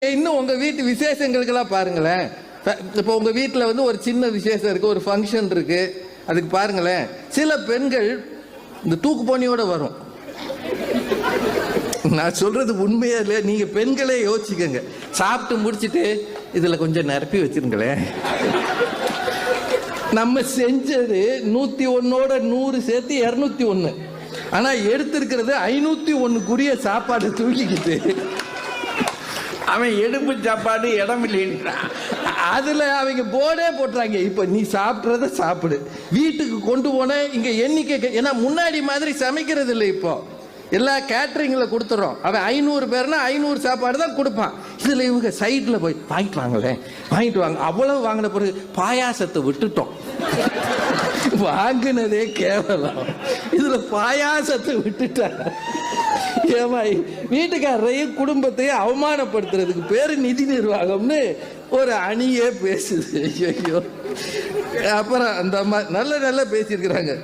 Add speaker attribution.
Speaker 1: இன்னும் உங்க வீட்டு விசேஷங்களுக்கெல்லாம் பாருங்களேன். இப்போ உங்க வீட்டில் வந்து ஒரு சின்ன விசேஷம் இருக்கு, ஒரு ஃபங்க்ஷன் இருக்கு, அதுக்கு பாருங்களேன், சில பெண்கள் இந்த தூக்கு போனியோட வரும். நான் சொல்றது உண்மையா இல்லையா? நீங்க பெண்களே யோசிச்சுக்கங்க. சாப்பிட்டு முடிச்சுட்டு இதுல கொஞ்சம் நிரப்பி வச்சிருங்களேன். நம்ம செஞ்சது 101ஓட 100 சேர்த்து 201. ஆனா எடுத்திருக்கிறது 501க்குரிய சாப்பாடு தூக்கிக்கிட்டு
Speaker 2: அவன் எடுப்பு சாப்பாடு இடம் இல்லைன்றான்.
Speaker 1: அதுல அவங்க போர்டே போட்டுறாங்க, இப்ப நீ சாப்பிட்றத சாப்பிடு, வீட்டுக்கு கொண்டு போன இங்க எண்ணிக்கை. ஏன்னா முன்னாடி மாதிரி சமைக்கிறது இல்லை, இப்போ எல்லா கேட்டரிங்ல கொடுத்துறோம். அவன் 500 பேர்னா 500 சாப்பாடு தான் கொடுப்பான். இதுல இவங்க சைட்ல போய் வாங்கிட்டு வாங்களேன், வாங்கிட்டு வாங்க. அவ்வளவு வாங்கின பிறகு பாயாசத்தை விட்டுட்டோம். வாங்கினதே கேவலம், இதுல பாயாசத்தை விட்டுட்டாங்க. ஏமா வீட்டுக்காரரையும் குடும்பத்தையும் அவமானப்படுத்துறதுக்கு பேரு நிதி நிர்வாகம்னு ஒரு அணியே பேசுது. ஐயோ. அப்புறம் அந்த நல்ல பேசியிருக்கிறாங்க.